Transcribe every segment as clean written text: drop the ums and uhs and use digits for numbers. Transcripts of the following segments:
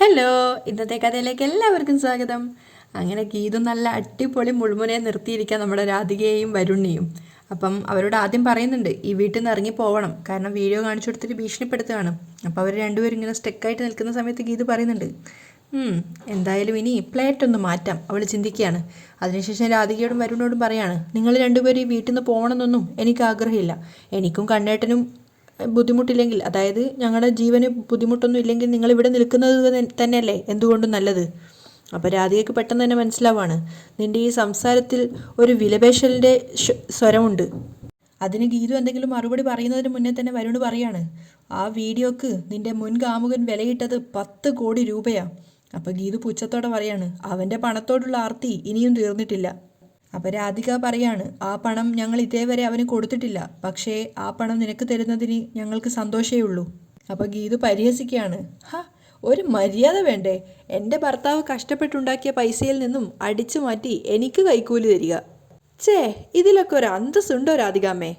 Hello, ഇന്നത്തെ കഥയിലേക്ക് എല്ലാവർക്കും സ്വാഗതം. അങ്ങനെ ഗീതു നല്ല അടിപൊളി മുൾമുനയെ നിർത്തിയിരിക്കുക നമ്മുടെ രാധികയെയും വരുണിനെയും. അപ്പം അവരോട് ആദ്യം പറയുന്നുണ്ട് ഈ വീട്ടിൽ നിന്ന് ഇറങ്ങി പോകണം, കാരണം വീഡിയോ കാണിച്ചു കൊടുത്തിട്ട് ഭീഷണിപ്പെടുത്തുകയാണ്. അപ്പോൾ അവർ രണ്ടുപേരും ഇങ്ങനെ സ്റ്റക്കായിട്ട് നിൽക്കുന്ന സമയത്ത് ഗീതു പറയുന്നുണ്ട്, എന്തായാലും ഇനി പ്ലേറ്റ് ഒന്ന് മാറ്റാം, അവൾ ചിന്തിക്കുകയാണ്. അതിനുശേഷം രാധികയോടും വരുണിനോടും പറയാണ്, നിങ്ങൾ രണ്ടുപേരും ഈ വീട്ടിൽ നിന്ന് പോകണമെന്നൊന്നും എനിക്ക് ആഗ്രഹമില്ല. എനിക്കും കണ്ണേട്ടനും ബുദ്ധിമുട്ടില്ലെങ്കിൽ, അതായത് ഞങ്ങളുടെ ജീവന് ബുദ്ധിമുട്ടൊന്നും ഇല്ലെങ്കിൽ നിങ്ങൾ ഇവിടെ നിൽക്കുന്നത് തന്നെയല്ലേ എന്തുകൊണ്ടും നല്ലത്. അപ്പോൾ രാധികയ്ക്ക് പെട്ടെന്ന് തന്നെ മനസ്സിലാവാണ്, നിൻ്റെ ഈ സംസാരത്തിൽ ഒരു വിലപേശലിൻ്റെ സ്വരമുണ്ട്. അതിന് ഗീതു എന്തെങ്കിലും മറുപടി പറയുന്നതിന് മുന്നേ തന്നെ വരുണ് പറയാണ്, ആ വീഡിയോക്ക് നിൻ്റെ മുൻ കാമുകൻ വിലയിട്ടത് 10 കോടി രൂപയാണ്. അപ്പോൾ ഗീതു പുച്ഛത്തോടെ പറയാണ്, അവൻ്റെ പണത്തോടുള്ള ആർത്തി ഇനിയും തീർന്നിട്ടില്ല. അപ്പോൾ രാധിക പറയാണ്, ആ പണം ഞങ്ങൾ ഇതേവരെ അവന് കൊടുത്തിട്ടില്ല, പക്ഷേ ആ പണം നിനക്ക് തരുന്നതിന് ഞങ്ങൾക്ക് സന്തോഷമേ ഉള്ളൂ. അപ്പോൾ ഗീതു പരിഹസിക്കുകയാണ്, ഒരു മര്യാദ വേണ്ടേ? എൻ്റെ ഭർത്താവ് കഷ്ടപ്പെട്ടുണ്ടാക്കിയ പൈസയിൽ നിന്നും അടിച്ചു മാറ്റി എനിക്ക് കൈക്കൂലി തരിക. ഇതിലൊക്കെ ഒരു അന്തസ്സുണ്ടോ രാധികാമ്മേ?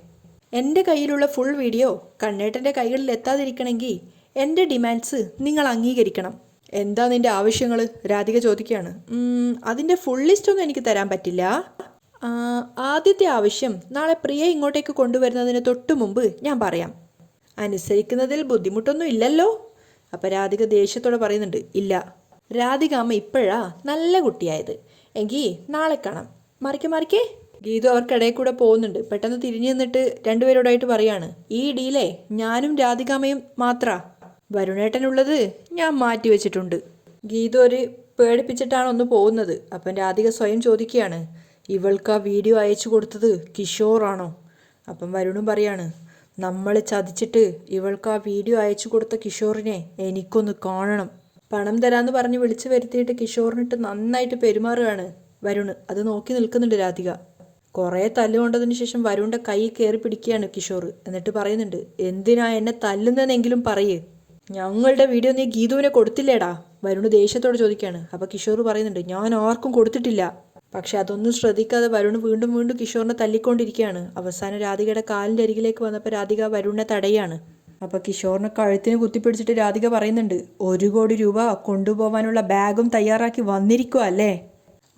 എൻ്റെ കയ്യിലുള്ള ഫുൾ വീഡിയോ കണ്ണേട്ടൻ്റെ കൈകളിൽ എത്താതിരിക്കണമെങ്കിൽ എൻ്റെ ഡിമാൻഡ്സ് നിങ്ങൾ അംഗീകരിക്കണം. എന്താ നിൻ്റെ ആവശ്യങ്ങൾ? രാധിക ചോദിക്കുകയാണ്. അതിൻ്റെ ഫുൾ ലിസ്റ്റൊന്നും എനിക്ക് തരാൻ പറ്റില്ല. ആദ്യത്തെ ആവശ്യം നാളെ പ്രിയ ഇങ്ങോട്ടേക്ക് കൊണ്ടുവരുന്നതിന് തൊട്ടു മുമ്പ് ഞാൻ പറയാം. അനുസരിക്കുന്നതിൽ ബുദ്ധിമുട്ടൊന്നും ഇല്ലല്ലോ? അപ്പം രാധിക ദേഷ്യത്തോടെ പറയുന്നുണ്ട്, ഇല്ല. രാധിക അമ്മ ഇപ്പോഴാ നല്ല കുട്ടിയായത്. എങ്കിൽ നാളെ കാണാം. മറിക്കേ. ഗീതു അവർക്കിടയിൽ കൂടെ പോകുന്നുണ്ട്. പെട്ടെന്ന് തിരിഞ്ഞു നിന്നിട്ട് രണ്ടുപേരോടായിട്ട് പറയാണ്, ഈ ഡീലേ ഞാനും രാധികാമ്മയും മാത്രാ. വരുണേട്ടനുള്ളത് ഞാൻ മാറ്റി വെച്ചിട്ടുണ്ട്. ഗീതു ഒരു പേടിപ്പിച്ചിട്ടാണ് ഒന്ന് പോകുന്നത്. അപ്പം രാധിക സ്വയം ചോദിക്കുകയാണ്, ഇവൾക്ക് ആ വീഡിയോ അയച്ചു കൊടുത്തത് കിഷോറാണോ? അപ്പം വരുണും പറയാണ്, നമ്മൾ ചതിച്ചിട്ട് ഇവൾക്ക് ആ വീഡിയോ അയച്ചു കൊടുത്ത കിഷോറിനെ എനിക്കൊന്ന് കാണണം. പണം തരാമെന്ന് പറഞ്ഞ് വിളിച്ചു വരുത്തിയിട്ട് കിഷോറിനിട്ട് നന്നായിട്ട് പെരുമാറുകയാണ് വരുണ്. അത് നോക്കി നിൽക്കുന്നുണ്ട് രാധിക. കുറേ തല്ലുകൊണ്ടതിന് ശേഷം വരുണിൻ്റെ കൈ കയറി പിടിക്കുകയാണ് കിഷോർ. എന്നിട്ട് പറയുന്നുണ്ട്, എന്തിനാ എന്നെ തല്ലുന്നതെന്നെങ്കിലും പറയേ. ഞങ്ങളുടെ വീഡിയോ നീ ഗീതുവിനെ കൊടുത്തില്ലേടാ? വരുണ് ദേഷ്യത്തോടെ ചോദിക്കുകയാണ്. അപ്പോൾ കിഷോർ പറയുന്നുണ്ട്, ഞാൻ ആർക്കും കൊടുത്തിട്ടില്ല. പക്ഷെ അതൊന്നും ശ്രദ്ധിക്കാതെ വരുണ് വീണ്ടും കിഷോറിനെ തല്ലിക്കൊണ്ടിരിക്കുകയാണ്. അവസാനം രാധികയുടെ കാലിൻ്റെ അരികിലേക്ക് വന്നപ്പോൾ രാധിക വരുണിനെ തടയാണ്. അപ്പോൾ കിഷോറിനെ കഴുത്തിന് കുത്തിപ്പിടിച്ചിട്ട് രാധിക പറയുന്നുണ്ട്, 1 കോടി രൂപ കൊണ്ടുപോകാനുള്ള ബാഗും തയ്യാറാക്കി വന്നിരിക്കുക അല്ലേ?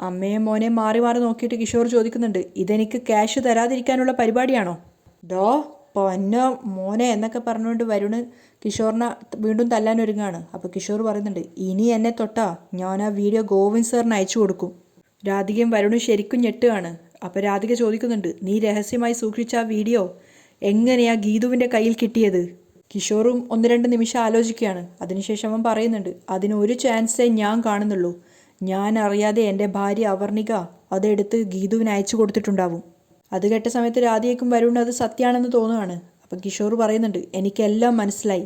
അമ്മയും മോനെയും മാറി നോക്കിയിട്ട് കിഷോർ ചോദിക്കുന്നുണ്ട്, ഇതെനിക്ക് ക്യാഷ് തരാതിരിക്കാനുള്ള പരിപാടിയാണോ? ഡോ പൊന്നോ മോനെ എന്നൊക്കെ പറഞ്ഞുകൊണ്ട് വരുണ് കിഷോറിനെ വീണ്ടും തല്ലാൻ ഒരുങ്ങാണ്. അപ്പോൾ കിഷോർ പറയുന്നുണ്ട്, ഇനി എന്നെ തൊട്ടാ ഞാൻ ആ വീഡിയോ ഗോവിന്ദ് സാറിന് അയച്ചു കൊടുക്കും. രാധികയും വരുണും ശരിക്കും ഞെട്ടുകയാണ്. അപ്പോൾ രാധിക ചോദിക്കുന്നുണ്ട്, നീ രഹസ്യമായി സൂക്ഷിച്ച ആ വീഡിയോ എങ്ങനെയാ ഗീതുവിൻ്റെ കയ്യിൽ കിട്ടിയത്? കിഷോറും 1-2 നിമിഷം ആലോചിക്കുകയാണ്. അതിനുശേഷം അവൻ പറയുന്നുണ്ട്, അതിനൊരു ചാൻസേ ഞാൻ കാണുന്നുള്ളൂ. ഞാൻ അറിയാതെ എൻ്റെ ഭാര്യ അവർണിക അതെടുത്ത് ഗീതുവിന് അയച്ചു കൊടുത്തിട്ടുണ്ടാവും. അത് കേട്ട സമയത്ത് രാധികയ്ക്കും വരുണിനും അത് സത്യമാണെന്ന് തോന്നുകയാണ്. അപ്പം കിഷോർ പറയുന്നുണ്ട്, എനിക്കെല്ലാം മനസ്സിലായി.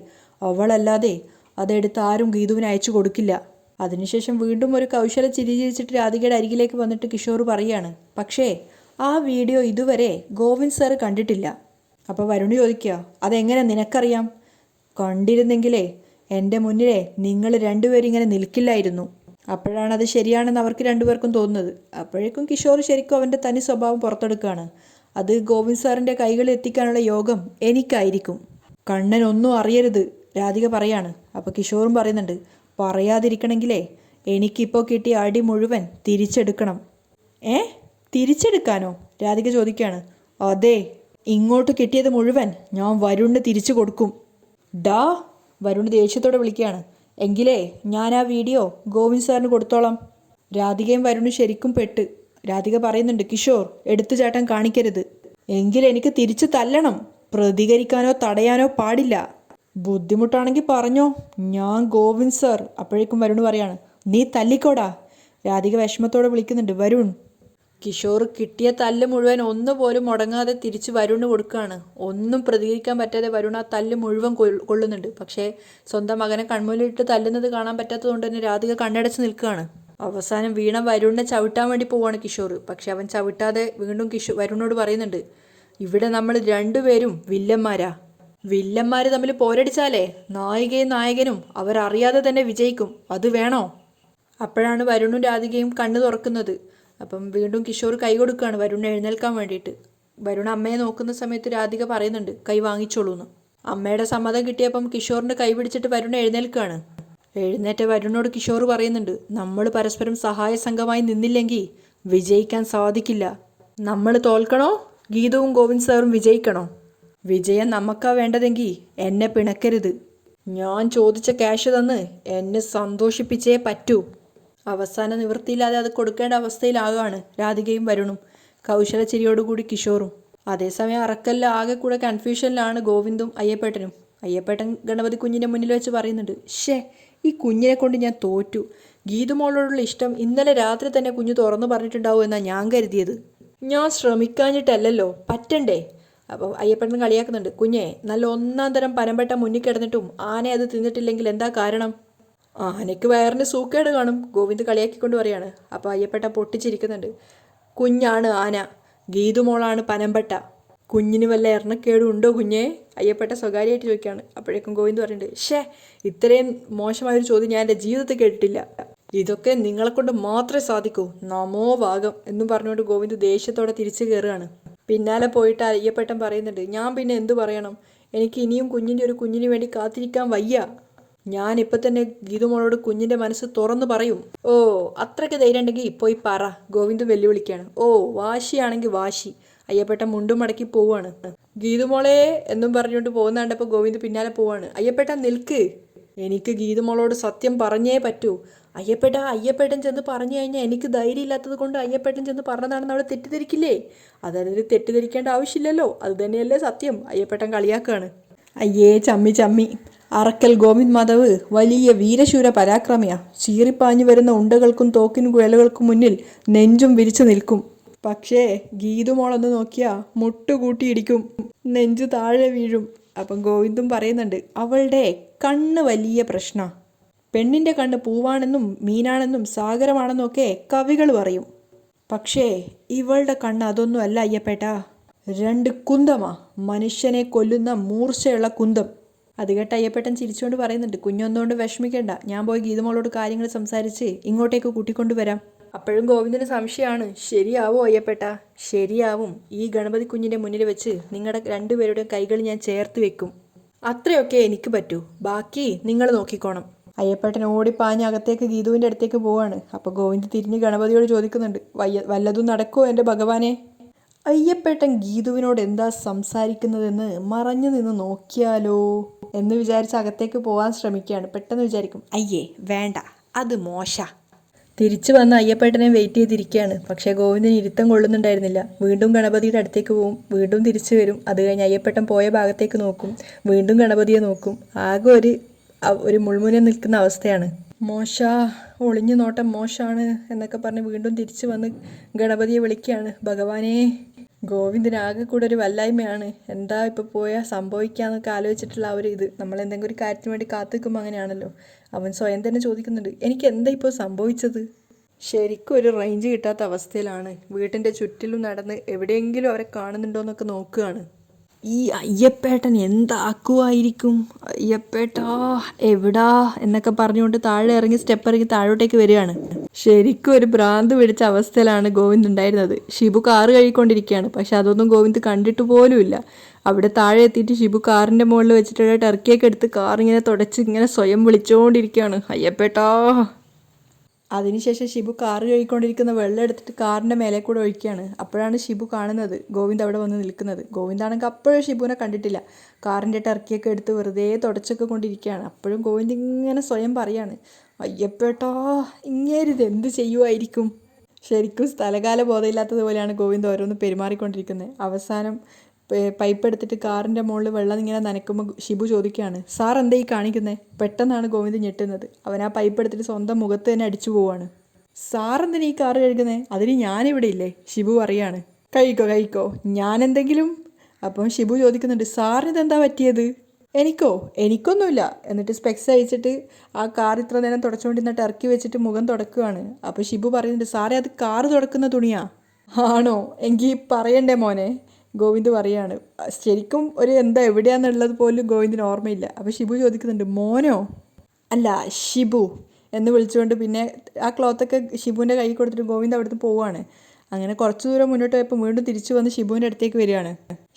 അവളല്ലാതെ അതെടുത്ത് ആരും ഗീതുവിന് അയച്ചു കൊടുക്കില്ല. അതിനുശേഷം വീണ്ടും ഒരു കൗശല ചിരി ചിരിച്ചിട്ട് രാധികയുടെ അരികിലേക്ക് വന്നിട്ട് കിഷോർ പറയുകയാണ്, പക്ഷേ ആ വീഡിയോ ഇതുവരെ ഗോവിന്ദ് സാറ് കണ്ടിട്ടില്ല. അപ്പോൾ വരുണ് ചോദിക്കുക, അതെങ്ങനെ നിനക്കറിയാം? കണ്ടിരുന്നെങ്കിലേ എൻ്റെ മുന്നിലെ നിങ്ങൾ രണ്ടുപേരും ഇങ്ങനെ നിൽക്കില്ലായിരുന്നു. അപ്പോഴാണ് അത് ശരിയാണെന്ന് അവർക്ക് രണ്ടുപേർക്കും തോന്നുന്നത്. അപ്പോഴേക്കും കിഷോർ ശരിക്കും അവൻ്റെ തനി സ്വഭാവം പുറത്തെടുക്കുകയാണ്. അത് ഗോവിന്ദ് സാറിൻ്റെ കൈകളിൽ എത്തിക്കാനുള്ള യോഗം എനിക്കായിരിക്കും. കണ്ണൻ ഒന്നും അറിയരുത്, രാധിക പറയാണ്. അപ്പോൾ കിഷോറും പറയുന്നുണ്ട്, പറയാതിരിക്കണമെങ്കിലേ എനിക്കിപ്പോൾ കിട്ടിയ അടി മുഴുവൻ തിരിച്ചെടുക്കണം. തിരിച്ചെടുക്കാനോ? രാധിക ചോദിക്കുകയാണ്. അതെ, ഇങ്ങോട്ട് കിട്ടിയത് മുഴുവൻ ഞാൻ വരുണിന് തിരിച്ചു കൊടുക്കും. ഡാ, വരുണ് ദേഷ്യത്തോടെ വിളിക്കുകയാണ്. എങ്കിലേ ഞാൻ ആ വീഡിയോ ഗോവിന്ദ് സാറിന് കൊടുത്തോളാം. രാധികയും വരുണും ശരിക്കും പെട്ട്. രാധിക പറയുന്നുണ്ട്, കിഷോർ എടുത്തുചാട്ടം കാണിക്കരുത്. എങ്കിലെനിക്ക് തിരിച്ചു തല്ലണം. പ്രതികരിക്കാനോ തടയാനോ പാടില്ല. ബുദ്ധിമുട്ടാണെങ്കിൽ പറഞ്ഞോ, ഞാൻ ഗോവിന്ദ് സാർ. അപ്പോഴേക്കും വരുൺ പറയാണ്, നീ തല്ലിക്കോടാ. രാധിക വിഷമത്തോടെ വിളിക്കുന്നുണ്ട്, വരുൺ. കിഷോർ കിട്ടിയ തല്ല് മുഴുവൻ ഒന്നുപോലും മുടങ്ങാതെ തിരിച്ച് വരുണിന് കൊടുക്കുകയാണ്. ഒന്നും പ്രതികരിക്കാൻ പറ്റാതെ വരുൺ ആ തല്ല് മുഴുവൻ കൊള്ളുന്നുണ്ട്. പക്ഷേ സ്വന്തം മകനെ കൺമുന്നിലിട്ട് തല്ലുന്നത് കാണാൻ പറ്റാത്തതുകൊണ്ട് തന്നെ രാധിക കണ്ണടച്ച് നിൽക്കുകയാണ്. അവസാനം വീണ വരുണിനെ ചവിട്ടാൻ വേണ്ടി പോവുകയാണ് കിഷോർ. പക്ഷെ അവൻ ചവിട്ടാതെ വീണ്ടും വരുണിനോട് പറയുന്നുണ്ട്, ഇവിടെ നമ്മൾ രണ്ടുപേരും വില്ലന്മാരാ. വില്ലന്മാർ തമ്മിൽ പോരടിച്ചാലേ നായികയും നായകനും അവരറിയാതെ തന്നെ വിജയിക്കും. അത് വേണോ? അപ്പോഴാണ് വരുണും രാധികയും കണ്ണു തുറക്കുന്നത്. അപ്പം വീണ്ടും കിഷോർ കൈ കൊടുക്കുകയാണ് വരുൺ എഴുന്നേൽക്കാൻ വേണ്ടിയിട്ട്. വരുൺ അമ്മയെ നോക്കുന്ന സമയത്ത് രാധിക പറയുന്നുണ്ട്, കൈ വാങ്ങിച്ചോളൂന്ന്. അമ്മയുടെ സമ്മതം കിട്ടിയപ്പം കിഷോറിൻ്റെ കൈ പിടിച്ചിട്ട് വരുൺ എഴുന്നേൽക്കുകയാണ്. എഴുന്നേറ്റ വരുണിനോട് കിഷോർ പറയുന്നുണ്ട്, നമ്മൾ പരസ്പരം സഹായ സംഘമായി നിന്നില്ലെങ്കിൽ വിജയിക്കാൻ സാധിക്കില്ല. നമ്മൾ തോൽക്കണോ ഗീതവും ഗോവിന്ദ് സാറും വിജയിക്കണോ? വിജയം നമുക്കാ വേണ്ടതെങ്കിൽ എന്നെ പിണക്കരുത്. ഞാൻ ചോദിച്ച ക്യാഷ് തന്ന് എന്നെ സന്തോഷിപ്പിച്ചേ പറ്റൂ. അവസാന നിവൃത്തിയില്ലാതെ അത് കൊടുക്കേണ്ട അവസ്ഥയിലാകാണ് രാധികയും വരുണും. കൗശലച്ചിരിയോടുകൂടി കിഷോറും. അതേസമയം അറക്കലിൽ ആകെ കൂടെ കൺഫ്യൂഷനിലാണ് ഗോവിന്ദും അയ്യപ്പേട്ടനും. അയ്യപ്പേട്ടൻ ഗണപതി കുഞ്ഞിൻ്റെ മുന്നിൽ വെച്ച് പറയുന്നുണ്ട്, ഈ കുഞ്ഞിനെ കൊണ്ട് ഞാൻ തോറ്റു. ഗീതുമോളോടുള്ള ഇഷ്ടം ഇന്നലെ രാത്രി തന്നെ കുഞ്ഞ് തുറന്നു പറഞ്ഞിട്ടുണ്ടാവും എന്നാണ് ഞാൻ കരുതിയത്. ഞാൻ ശ്രമിക്കാഞ്ഞിട്ടല്ലല്ലോ, പറ്റണ്ടേ? അപ്പോൾ അയ്യപ്പേട്ടൻ കളിയാക്കുന്നുണ്ട്, കുഞ്ഞെ നല്ല ഒന്നാം തരം പനമ്പെട്ട മുന്നിൽ കിടന്നിട്ടും ആന അത് തിന്നിട്ടില്ലെങ്കിൽ എന്താ കാരണം? ആനയ്ക്ക് വയറിന് സൂക്കേട് കാണും, ഗോവിന്ദ് കളിയാക്കിക്കൊണ്ട് പറയാണ്. അപ്പോൾ അയ്യപ്പേട്ട പൊട്ടിച്ചിരിക്കുന്നുണ്ട്. കുഞ്ഞാണ് ആന, ഗീതുമോളാണ് പനമ്പെട്ട. കുഞ്ഞിന് വല്ല എണ്ണക്കേടും ഉണ്ടോ കുഞ്ഞേ? അയ്യപ്പേട്ട സ്വകാര്യമായിട്ട് ചോദിക്കുകയാണ്. അപ്പോഴേക്കും ഗോവിന്ദ് പറയുന്നുണ്ട്, ഇത്രയും മോശമായൊരു ചോദ്യം ഞാൻ എൻ്റെ ജീവിതത്തിൽ കേട്ടിട്ടില്ല. ഇതൊക്കെ നിങ്ങളെക്കൊണ്ട് മാത്രമേ സാധിക്കൂ, നമോ ഭാഗം എന്നും പറഞ്ഞുകൊണ്ട് ഗോവിന്ദ് ദേഷ്യത്തോടെ തിരിച്ചു കയറുകയാണ്. പിന്നാലെ പോയിട്ട് അയ്യപ്പേട്ടൻ പറയുന്നുണ്ട്, ഞാൻ പിന്നെ എന്തു പറയണം, എനിക്ക് ഇനിയും ഒരു കുഞ്ഞിന് വേണ്ടി കാത്തിരിക്കാൻ വയ്യ. ഞാനിപ്പോൾ തന്നെ ഗീതുമോളോട് കുഞ്ഞിൻ്റെ മനസ്സ് തുറന്നു പറയും. ഓ അത്രയ്ക്ക് ധൈര്യം ഉണ്ടെങ്കിൽ പോയി പറ, ഗോവിന്ദ് വെല്ലുവിളിക്കുകയാണ്. വാശിയാണെങ്കിൽ വാശി. അയ്യപ്പേട്ടൻ മുണ്ടും മടക്കി പോവാണ്. ഗീതുമോളെ എന്നും പറഞ്ഞുകൊണ്ട് പോകുന്ന കണ്ടപ്പോൾ ഗോവിന്ദ് പിന്നാലെ പോവാണ്. അയ്യപ്പേട്ടൻ നിൽക്ക്, എനിക്ക് ഗീതുമോളോട് സത്യം പറഞ്ഞേ പറ്റൂ. അയ്യപ്പേട്ടൻ ചെന്ന് പറഞ്ഞു കഴിഞ്ഞാൽ എനിക്ക് ധൈര്യം ഇല്ലാത്തത് കൊണ്ട് അയ്യപ്പേട്ടൻ ചെന്ന് പറഞ്ഞതാണെന്ന് അവിടെ തെറ്റിദ്ധരിക്കില്ലേ? അതായത് തെറ്റിദ്ധരിക്കേണ്ട ആവശ്യമില്ലല്ലോ, അത് തന്നെയല്ലേ സത്യം. അയ്യപ്പേട്ടൻ കളിയാക്കുകയാണ്. അയ്യേ ചമ്മി. അറക്കൽ ഗോവിന്ദ് മാധവ് വലിയ വീരശൂര പരാക്രമിയാ. ചീറിപ്പാഞ്ഞു വരുന്ന ഉണ്ടകൾക്കും തോക്കിനും കുഴലുകൾക്കും മുന്നിൽ നെഞ്ചും വിരിച്ചു നിൽക്കും. പക്ഷേ ഗീതുമോളൊന്ന് നോക്കിയാ മുട്ടുകൂട്ടിയിടിക്കും, നെഞ്ചു താഴെ വീഴും. അപ്പം ഗോവിന്ദും പറയുന്നുണ്ട്, അവളുടെ കണ്ണ് വലിയ പ്രശ്ന. പെണ്ണിൻ്റെ കണ്ണ് പൂവാണെന്നും മീനാണെന്നും സാഗരമാണെന്നും ഒക്കെ കവികൾ പറയും. പക്ഷേ ഇവളുടെ കണ്ണ് അതൊന്നും അല്ല അയ്യപ്പേട്ടാ, 2 കുന്തമാ, മനുഷ്യനെ കൊല്ലുന്ന മൂർച്ചയുള്ള കുന്തം. അത് കേട്ട് അയ്യപ്പേട്ടൻ ചിരിച്ചുകൊണ്ട് പറയുന്നുണ്ട്, കുഞ്ഞൊന്നുകൊണ്ട് വിഷമിക്കേണ്ട, ഞാൻ പോയി ഗീതുമോളോട് കാര്യങ്ങൾ സംസാരിച്ച് ഇങ്ങോട്ടേക്ക് കൂട്ടിക്കൊണ്ടുവരാം. അപ്പോഴും ഗോവിന്ദന് സംശയമാണ്, ശരിയാവോ അയ്യപ്പേട്ട? ശരിയാവും. ഈ ഗണപതി കുഞ്ഞിൻ്റെ മുന്നിൽ വെച്ച് നിങ്ങളുടെ 2 പേരുടെയും കൈകൾ ഞാൻ ചേർത്ത് വെക്കും. അത്രയൊക്കെ എനിക്ക് പറ്റൂ, ബാക്കി നിങ്ങൾ നോക്കിക്കോണം. അയ്യപ്പേട്ടൻ ഓടിപ്പാഞ്ഞ് അകത്തേക്ക് ഗീതുവിൻ്റെ അടുത്തേക്ക് പോവാണ്. അപ്പോൾ ഗോവിന്ദ് തിരിഞ്ഞ് ഗണപതിയോട് ചോദിക്കുന്നുണ്ട്, വല്ലതും നടക്കുമോ എൻ്റെ ഭഗവാനെ? അയ്യപ്പേട്ടൻ ഗീതുവിനോട് എന്താ സംസാരിക്കുന്നതെന്ന് മറഞ്ഞു നിന്ന് നോക്കിയാലോ എന്ന് വിചാരിച്ച് അകത്തേക്ക് പോകാൻ ശ്രമിക്കുകയാണ്. പെട്ടെന്ന് വിചാരിക്കും, അയ്യേ വേണ്ട, അത് മോശ. തിരിച്ചു വന്ന് അയ്യപ്പേട്ടനെ വെയിറ്റ് ചെയ്തിരിക്കുകയാണ്. പക്ഷേ ഗോവിന്ദന് ഇരുത്തം കൊള്ളുന്നുണ്ടായിരുന്നില്ല. വീണ്ടും ഗണപതിയുടെ അടുത്തേക്ക് പോവും, വീണ്ടും തിരിച്ചു വരും. അത് കഴിഞ്ഞ് അയ്യപ്പേട്ടൻ പോയ ഭാഗത്തേക്ക് നോക്കും, വീണ്ടും ഗണപതിയെ നോക്കും. ആകെ ഒരു മുൾമുനെ നിൽക്കുന്ന അവസ്ഥയാണ്. ഒളിഞ്ഞു നോട്ടം മോശമാണ് എന്നൊക്കെ പറഞ്ഞ് വീണ്ടും തിരിച്ചു വന്ന് ഗണപതിയെ വിളിക്കുകയാണ്. ഭഗവാനേ, ഗോവിന്ദനാകെ കൂടെ ഒരു വല്ലായ്മയാണ്. എന്താ ഇപ്പോൾ പോയാൽ സംഭവിക്കാന്നൊക്കെ ആലോചിച്ചിട്ടുള്ള ഇത് നമ്മൾ എന്തെങ്കിലും ഒരു കാര്യത്തിന് വേണ്ടി കാത്തിക്കുമ്പോൾ അങ്ങനെയാണല്ലോ. അവൻ സ്വയം തന്നെ ചോദിക്കുന്നുണ്ട്, എനിക്ക് എന്താ ഇപ്പോൾ സംഭവിച്ചത്? ശരിക്കും ഒരു റേഞ്ച് കിട്ടാത്ത അവസ്ഥയിലാണ്. വീട്ടിൻ്റെ ചുറ്റിലും നടന്ന് എവിടെയെങ്കിലും അവരെ കാണുന്നുണ്ടോയെന്നൊക്കെ നോക്കുകയാണ്. ഈ അയ്യപ്പേട്ടൻ എന്താക്കുമായിരിക്കും? അയ്യപ്പേട്ടാ എവിടാ എന്നൊക്കെ പറഞ്ഞുകൊണ്ട് താഴെ ഇറങ്ങി സ്റ്റെപ്പ് ഇറങ്ങി താഴോട്ടേക്ക് വരികയാണ്. ശരിക്കും ഒരു ഭ്രാന്ത് പിടിച്ച അവസ്ഥയിലാണ് ഗോവിന്ദ് ഉണ്ടായിരുന്നത്. ഷിബു കാറ് കഴുകിക്കൊണ്ടിരിക്കുകയാണ്. പക്ഷെ അതൊന്നും ഗോവിന്ദ് കണ്ടിട്ട് പോലുമില്ല. അവിടെ താഴെ എത്തിയിട്ട് ഷിബു കാറിൻ്റെ മുകളിൽ വെച്ചിട്ടുള്ള ടർക്കിയൊക്കെ എടുത്ത് കാറിങ്ങനെ തുടച്ച് ഇങ്ങനെ സ്വയം വിളിച്ചുകൊണ്ടിരിക്കുകയാണ്, അയ്യപ്പേട്ടാ. അതിനുശേഷം ഷിബു കാറ് കഴുകിക്കൊണ്ടിരിക്കുന്ന വെള്ളം എടുത്തിട്ട് കാറിൻ്റെ മേലെ കൂടെ ഒഴിക്കുകയാണ്. അപ്പോഴാണ് ഷിബു കാണുന്നത് ഗോവിന്ദ് അവിടെ വന്ന് നിൽക്കുന്നത്. ഗോവിന്ദാണെങ്കിൽ അപ്പോഴും ഷിബുവിനെ കണ്ടിട്ടില്ല. കാറിൻ്റെ ടർക്കിയൊക്കെ എടുത്ത് വെറുതെ തുടച്ചൊക്കെ കൊണ്ടിരിക്കുകയാണ്. അപ്പോഴും ഗോവിന്ദ് ഇങ്ങനെ സ്വയം പറയാണ്, അയ്യപ്പേട്ടാ ഇങ്ങേരിത് എന്ത് ചെയ്യുമായിരിക്കും? ശരിക്കും സ്ഥലകാല ബോധമില്ലാത്തതുപോലെയാണ് ഗോവിന്ദ് ഓരോന്ന് പെരുമാറിക്കൊണ്ടിരിക്കുന്നത്. അവസാനം പൈപ്പ് എടുത്തിട്ട് കാറിൻ്റെ മുകളിൽ വെള്ളം ഇങ്ങനെ നനയ്ക്കുമ്പോൾ ഷിബു ചോദിക്കുകയാണ്, സാർ എന്താ ഈ കാണിക്കുന്നത്? പെട്ടെന്നാണ് ഗോവിന്ദ് ഞെട്ടുന്നത്. അവൻ ആ പൈപ്പ് എടുത്തിട്ട് സ്വന്തം മുഖത്ത് തന്നെ അടിച്ചു പോവാണ്. സാർ എന്തിനാ ഈ കാറ് കഴുകുന്നത്? അതിന് ഞാനിവിടെ ഇല്ലേ? ഷിബു പറയാണ്. കഴിക്കോ ഞാനെന്തെങ്കിലും? അപ്പം ഷിബു ചോദിക്കുന്നുണ്ട്, സാറിന് ഇതെന്താ പറ്റിയത്? എനിക്കൊന്നുമില്ല. എന്നിട്ട് സ്പെക്സ് അയച്ചിട്ട് ആ കാർ ഇത്ര നേരം തുടച്ചുകൊണ്ടിരുന്നിട്ട് ഇറക്കി വെച്ചിട്ട് മുഖം തുടക്കുകയാണ്. അപ്പോൾ ഷിബു പറയുന്നുണ്ട്, സാറേ അത് കാറ് തുടക്കുന്ന തുണിയാ? ആണോ? എങ്കിൽ പറയണ്ടേ മോനെ? ഗോവിന്ദ് പറയാണ്. ശരിക്കും എന്താ എവിടെയാണെന്നുള്ളത് പോലും ഗോവിന്ദിന് ഓർമ്മയില്ല. അപ്പോൾ ഷിബു ചോദിക്കുന്നുണ്ട്, മോനോ? അല്ല ഷിബു എന്ന് വിളിച്ചുകൊണ്ട് പിന്നെ ആ ക്ലോത്തൊക്കെ ഷിബുവിൻ്റെ കൈ കൊടുത്തിട്ട് ഗോവിന്ദ് അവിടുന്ന് പോവുകയാണ്. അങ്ങനെ കുറച്ച് ദൂരം മുന്നോട്ട് പോയപ്പോൾ വീണ്ടും തിരിച്ചു വന്ന് ഷിബുവിൻ്റെ അടുത്തേക്ക് വരികയാണ്.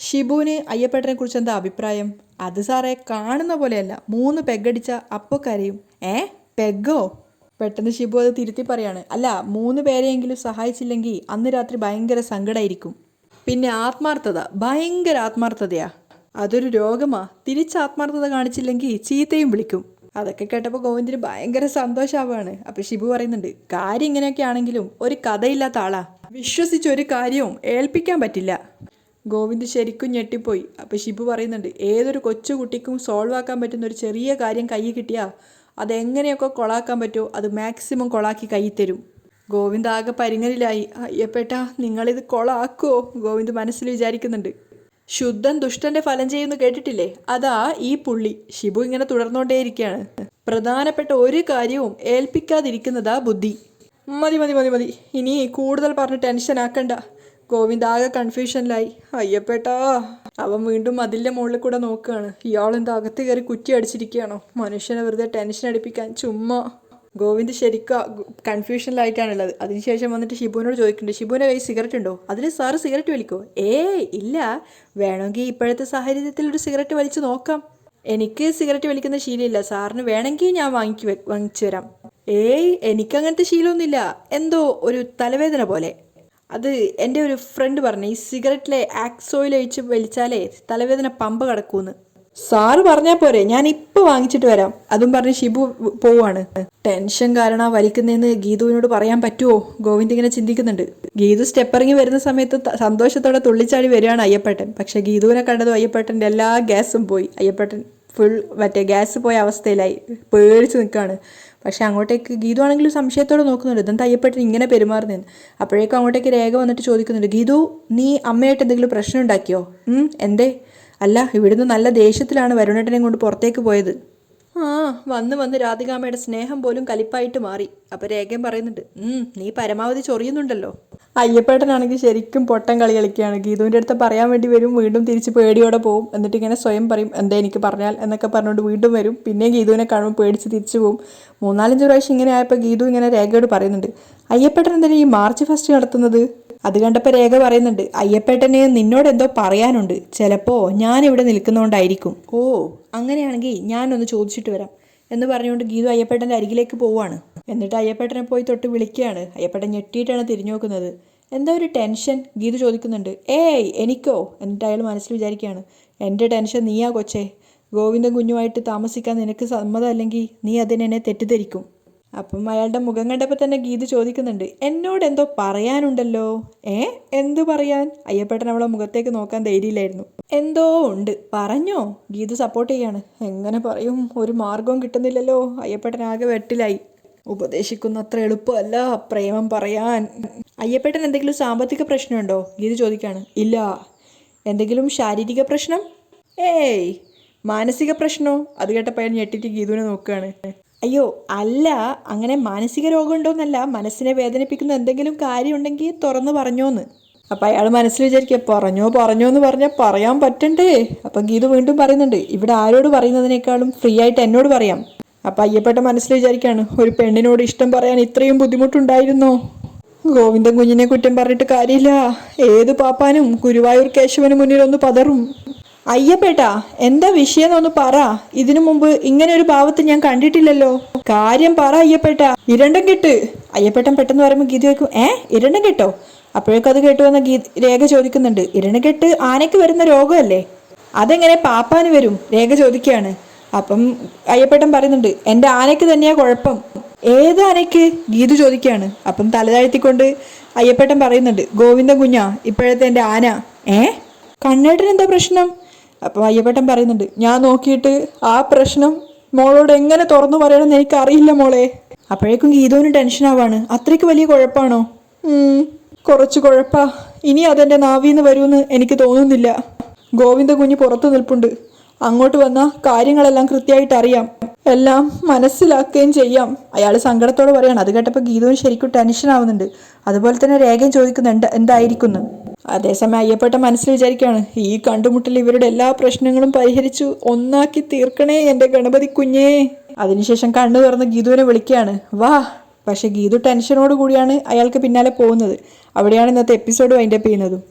ഷിബുവിന് അയ്യപ്പേട്ടനെ കുറിച്ച് എന്താ അഭിപ്രായം? അത് സാറേ കാണുന്ന പോലെയല്ല, 3 പെഗടിച്ച അപ്പോൾ കരയും. പെഗോ? പെട്ടെന്ന് ഷിബു അത് തിരുത്തി പറയാണ്. അല്ല, 3 പേരെയെങ്കിലും സഹായിച്ചില്ലെങ്കിൽ അന്ന് രാത്രി ഭയങ്കര സങ്കടമായിരിക്കും. പിന്നെ ആത്മാർത്ഥത, ഭയങ്കര ആത്മാർത്ഥതയാ. അതൊരു രോഗമാ. തിരിച്ച് ആത്മാർത്ഥത കാണിച്ചില്ലെങ്കിൽ ചീത്തയും വിളിക്കും. അതൊക്കെ കേട്ടപ്പോൾ ഗോവിന്ദിന് ഭയങ്കര സന്തോഷമാവാണ്. അപ്പം ഷിബു പറയുന്നുണ്ട്, കാര്യം ഇങ്ങനെയൊക്കെ ആണെങ്കിലും ഒരു കഥയില്ലാത്ത ആളാ. വിശ്വസിച്ച് ഒരു കാര്യവും ഏൽപ്പിക്കാൻ പറ്റില്ല. ഗോവിന്ദ് ശരിക്കും ഞെട്ടിപ്പോയി. അപ്പം ഷിബു പറയുന്നുണ്ട്, ഏതൊരു കൊച്ചു കുട്ടിക്കും സോൾവ് ആക്കാൻ പറ്റുന്ന ഒരു ചെറിയ കാര്യം കയ്യിൽ കിട്ടിയാൽ അതെങ്ങനെയൊക്കെ കൊളാക്കാൻ പറ്റുമോ അത് മാക്സിമം കൊളാക്കി കയ്യിൽ തരും. ഗോവിന്ദ് ആകെ പരിങ്ങലിലായി. അയ്യപ്പേട്ടാ, നിങ്ങളിത് കൊളാക്കുമോ? ഗോവിന്ദ് മനസ്സിൽ വിചാരിക്കുന്നുണ്ട്. ശുദ്ധൻ ദുഷ്ടന്റെ ഫലം ചെയ്യുന്നു കേട്ടിട്ടില്ലേ? അതാ ഈ പുള്ളി. ഷിബു ഇങ്ങനെ തുടർന്നുകൊണ്ടേയിരിക്കുകയാണ്. പ്രധാനപ്പെട്ട ഒരു കാര്യവും ഏൽപ്പിക്കാതിരിക്കുന്നതാ ബുദ്ധി. മതി മതി മതി മതി, ഇനി കൂടുതൽ പറഞ്ഞ് ടെൻഷൻ ആക്കണ്ട. ഗോവിന്ദ് ആകെ കൺഫ്യൂഷനിലായി. അയ്യപ്പേട്ടാ. അവൻ വീണ്ടും മതിലിൻ്റെ മുകളിൽ കൂടെ നോക്കുകയാണ്. ഇയാളെന്താ അകത്ത് കയറി കുറ്റി അടിച്ചിരിക്കുകയാണോ? മനുഷ്യനെ വെറുതെ ടെൻഷൻ അടിപ്പിക്കാൻ ചുമ്മാ. ഗോവിന്ദ് ശരിക്കും കൺഫ്യൂഷനിലായിട്ടാണുള്ളത്. അതിനുശേഷം വന്നിട്ട് ഷിബുവിനോട് ചോദിക്കുന്നുണ്ട്, ഷിബുവിൻ്റെ കയ്യിൽ സിഗരറ്റ് ഉണ്ടോ? അതിന് സാറ് സിഗരറ്റ് വലിക്കോ? ഇല്ല, വേണമെങ്കിൽ ഇപ്പോഴത്തെ സാഹചര്യത്തിൽ ഒരു സിഗരറ്റ് വലിച്ചു നോക്കാം. എനിക്ക് സിഗരറ്റ് വലിക്കുന്ന ശീലമില്ല. സാറിന് വേണമെങ്കിൽ ഞാൻ വാങ്ങിച്ചു തരാം. എനിക്കങ്ങനത്തെ ശീലമൊന്നുമില്ല. എന്തോ ഒരു തലവേദന പോലെ. അത് എൻ്റെ ഒരു ഫ്രണ്ട് പറഞ്ഞു, ഈ സിഗരറ്റിലെ ആക്സോയിൽ ഒഴിച്ച് വലിച്ചാലേ തലവേദന പമ്പ കിടക്കൂന്ന്. സാറ് പറഞ്ഞാൽ പോരെ, ഞാൻ ഇപ്പോൾ വാങ്ങിച്ചിട്ട് വരാം. അതും പറഞ്ഞ് ഷിബു പോവാണ്. ടെൻഷൻ കാരണം വലിക്കുന്നതെന്ന് ഗീതുവിനോട് പറയാൻ പറ്റുമോ? ഗോവിന്ദ് ഇങ്ങനെ ചിന്തിക്കുന്നുണ്ട്. ഗീതു സ്റ്റെപ്പിറങ്ങി വരുന്ന സമയത്ത് സന്തോഷത്തോടെ തുള്ളിച്ചാടി വരികയാണ് അയ്യപ്പേട്ടൻ. പക്ഷെ ഗീതുവിനെ കണ്ടതും അയ്യപ്പേട്ടൻ്റെ എല്ലാ ഗ്യാസും പോയി. അയ്യപ്പേട്ടൻ ഫുൾ ഗ്യാസ് പോയ അവസ്ഥയിലായി പേടിച്ച് നിൽക്കുകയാണ്. പക്ഷെ അങ്ങോട്ടേക്ക് ഗീതു ആണെങ്കിലും സംശയത്തോടെ നോക്കുന്നുണ്ട്, ഇതെന്താ അയ്യപ്പേട്ടൻ ഇങ്ങനെ പെരുമാറുന്നതെന്ന്. അപ്പോഴേക്കും അങ്ങോട്ടേക്ക് രേഖ വന്നിട്ട് ചോദിക്കുന്നുണ്ട്, ഗീതു, നീ അമ്മയായിട്ട് എന്തെങ്കിലും പ്രശ്നം ഉണ്ടാക്കിയോ? എന്തേ? അല്ല, ഇവിടുന്ന് നല്ല ദേഷ്യത്തിലാണ് വരുണേട്ടനെ കൊണ്ട് പുറത്തേക്ക് പോയത്. വന്ന് രാധികാമ്മയുടെ സ്നേഹം പോലും കലിപ്പായിട്ട് മാറി. അപ്പം രേഖയും പറയുന്നുണ്ട്, നീ പരമാവധി ചൊറിയുന്നുണ്ടല്ലോ. അയ്യപ്പേട്ടനാണെങ്കിൽ ശരിക്കും പൊട്ടം കളി കളിക്കുകയാണ്. ഗീതുവിൻ്റെ അടുത്ത് പറയാൻ വേണ്ടി വരും, വീണ്ടും തിരിച്ച് പേടിയോടെ പോകും. എന്നിട്ട് ഇങ്ങനെ സ്വയം പറയും, എന്താ എനിക്ക് പറഞ്ഞാൽ എന്നൊക്കെ പറഞ്ഞുകൊണ്ട് വീണ്ടും വരും. പിന്നെയും ഗീതുവിനെ കാണുമ്പോൾ പേടിച്ച് തിരിച്ചു പോകും. 3-4 പ്രാവശ്യം ഇങ്ങനെ ആയപ്പോൾ ഗീതു ഇങ്ങനെ രേഖയോട് പറയുന്നുണ്ട്, അയ്യപ്പേട്ടൻ എന്തിനാ ഈ മാർച്ച് ഫസ്റ്റ് നടത്തുന്നത്? അത് കണ്ടപ്പോൾ രേഖ പറയുന്നുണ്ട്, അയ്യപ്പേട്ടന് നിന്നോട് എന്തോ പറയാനുണ്ട്. ചിലപ്പോൾ ഞാനിവിടെ നിൽക്കുന്നതുകൊണ്ടായിരിക്കും. അങ്ങനെയാണെങ്കിൽ ഞാനൊന്ന് ചോദിച്ചിട്ട് വരാം എന്ന് പറഞ്ഞുകൊണ്ട് ഗീതു അയ്യപ്പേട്ടൻ്റെ അരികിലേക്ക് പോവാണ്. എന്നിട്ട് അയ്യപ്പേട്ടനെ പോയി തൊട്ട് വിളിക്കുകയാണ്. അയ്യപ്പേട്ടൻ ഞെട്ടിയിട്ടാണ് തിരിഞ്ഞു നോക്കുന്നത്. എന്താ ഒരു ടെൻഷൻ? ഗീതു ചോദിക്കുന്നുണ്ട്. എനിക്കോ? എന്നിട്ട് അയാൾ മനസ്സിൽ വിചാരിക്കുകയാണ്, എൻ്റെ ടെൻഷൻ നീയാ കൊച്ചേ. ഗോവിന്ദൻ കുഞ്ഞുമായിട്ട് താമസിക്കാൻ നിനക്ക് സമ്മതമല്ലെങ്കിൽ നീ അതിനെന്നെ തെറ്റിദ്ധരിക്കും. അപ്പം അയാളുടെ മുഖം കണ്ടപ്പോൾ തന്നെ ഗീതു ചോദിക്കുന്നുണ്ട്, എന്നോട് എന്തോ പറയാനുണ്ടല്ലോ. എന്തു പറയാൻ? അയ്യപ്പേട്ടൻ അവളെ മുഖത്തേക്ക് നോക്കാൻ ധൈര്യമില്ലായിരുന്നു. എന്തോ ഉണ്ട്, പറഞ്ഞോ? ഗീതു സപ്പോർട്ട് ചെയ്യാണ്. എങ്ങനെ പറയും, ഒരു മാർഗവും കിട്ടുന്നില്ലല്ലോ. അയ്യപ്പേട്ടൻ ആകെ വെട്ടിലായി. ഉപദേശിക്കുന്നത്ര എളുപ്പമല്ല പ്രേമം പറയാൻ. അയ്യപ്പേട്ടൻ എന്തെങ്കിലും സാമ്പത്തിക പ്രശ്നമുണ്ടോ? ഗീതു ചോദിക്കാണ്. ഇല്ല. എന്തെങ്കിലും ശാരീരിക പ്രശ്നം? മാനസിക പ്രശ്നമോ? അത് കേട്ടപ്പോൾ അയാൾ ഞെട്ടിട്ട് ഗീതുവിനെ നോക്കുകയാണ്. അയ്യോ അല്ല, അങ്ങനെ മാനസിക രോഗമുണ്ടോയെന്നല്ല, മനസ്സിനെ വേദനിപ്പിക്കുന്ന എന്തെങ്കിലും കാര്യമുണ്ടെങ്കിൽ തുറന്നു പറഞ്ഞോന്ന്. അപ്പം അയാൾ മനസ്സിൽ വിചാരിക്കുക, പറഞ്ഞോ എന്ന് പറഞ്ഞാൽ പറയാൻ പറ്റണ്ടേ. അപ്പം ഗീതു വീണ്ടും പറയുന്നുണ്ട്, ഇവിടെ ആരോട് പറയുന്നതിനേക്കാളും ഫ്രീ ആയിട്ട് എന്നോട് പറയാം. അപ്പം അയ്യപ്പേട്ട മനസ്സിൽ വിചാരിക്കുകയാണ്, ഒരു പെണ്ണിനോട് ഇഷ്ടം പറയാൻ ഇത്രയും ബുദ്ധിമുട്ടുണ്ടായിരുന്നോ? ഗോവിന്ദൻ കുഞ്ഞിനെ കുറ്റം പറഞ്ഞിട്ട് കാര്യമില്ല. ഏത് പാപ്പാനും ഗുരുവായൂർ കേശവന് മുന്നിൽ ഒന്ന് പതറും. അയ്യപ്പേട്ടാ, എന്താ വിഷയം എന്നൊന്ന് പറ. ഇതിനു മുമ്പ് ഇങ്ങനെ ഒരു ഭാവത്ത് ഞാൻ കണ്ടിട്ടില്ലല്ലോ. കാര്യം പറ അയ്യപ്പേട്ടാ. ഇരണ്ടം കെട്ട്. അയ്യപ്പേട്ടൻ പെട്ടെന്ന് പറയുമ്പോൾ ഗീത കേൾക്കും, ഇരണ്ടം കെട്ടോ? അപ്പോഴേക്കും അത് കേട്ടു വന്ന രേഖ ചോദിക്കുന്നുണ്ട്, ഇരണ്ടം കെട്ട് ആനയ്ക്ക് വരുന്ന രോഗമല്ലേ, അതെങ്ങനെ പാപ്പാന് വരും? രേഖ ചോദിക്കുകയാണ്. അപ്പം അയ്യപ്പേട്ടൻ പറയുന്നുണ്ട്, എൻ്റെ ആനയ്ക്ക് തന്നെയാ കുഴപ്പം. ഏത് ആനയ്ക്ക്? ഗീതു ചോദിക്കുകയാണ്. അപ്പം തലതാഴ്ത്തിക്കൊണ്ട് അയ്യപ്പേട്ടൻ പറയുന്നുണ്ട്, ഗോവിന്ദൻ കുഞ്ഞാ ഇപ്പോഴത്തെ എൻ്റെ ആന. കണ്ണേട്ടൻ എന്താ പ്രശ്നം? അപ്പോൾ അയ്യപ്പേട്ടൻ പറയുന്നുണ്ട്, ഞാൻ നോക്കിയിട്ട് ആ പ്രശ്നം മോളോട് എങ്ങനെ തുറന്നു പറയണമെന്ന് എനിക്കറിയില്ല മോളെ. അപ്പോഴേക്കും ഗീതുവിന് ടെൻഷനാവാണ്. അത്രയ്ക്ക് വലിയ കുഴപ്പമാണോ? കുറച്ച് കുഴപ്പാ. ഇനി അതെൻ്റെ നാവിന്ന് വരുമെന്ന് എനിക്ക് തോന്നുന്നില്ല. ഗോവിന്ദ കുഞ്ഞ് പുറത്തു നിൽപ്പുണ്ട്. അങ്ങോട്ട് വന്നാൽ കാര്യങ്ങളെല്ലാം കൃത്യമായിട്ട് അറിയാം, എല്ലാം മനസ്സിലാക്കുകയും ചെയ്യാം. അയാൾ സങ്കടത്തോടെ പറയാണ്. അത് കേട്ടപ്പോൾ ഗീതുവിന് ശരിക്കും ടെൻഷൻ ആവുന്നുണ്ട്. അതുപോലെ തന്നെ രേഖയും ചോദിക്കുന്നുണ്ട് എന്തായിരിക്കുന്നു. അതേസമയം അയ്യപ്പേട്ട മനസ്സിൽ വിചാരിക്കുകയാണ്, ഈ കണ്ടുമുട്ടൽ ഇവരുടെ എല്ലാ പ്രശ്നങ്ങളും പരിഹരിച്ചു ഒന്നാക്കി തീർക്കണേ എൻ്റെ ഗണപതി കുഞ്ഞേ. അതിനുശേഷം കണ്ണു തുറന്ന് ഗീതുവിനെ വിളിക്കുകയാണ്, വാ. പക്ഷെ ഗീതു ടെൻഷനോട് കൂടിയാണ് അയാൾക്ക് പിന്നാലെ പോകുന്നത്. അവിടെയാണ് ഇന്നത്തെ എപ്പിസോഡ് വൈൻഡപ്പ് ചെയ്യുന്നതും.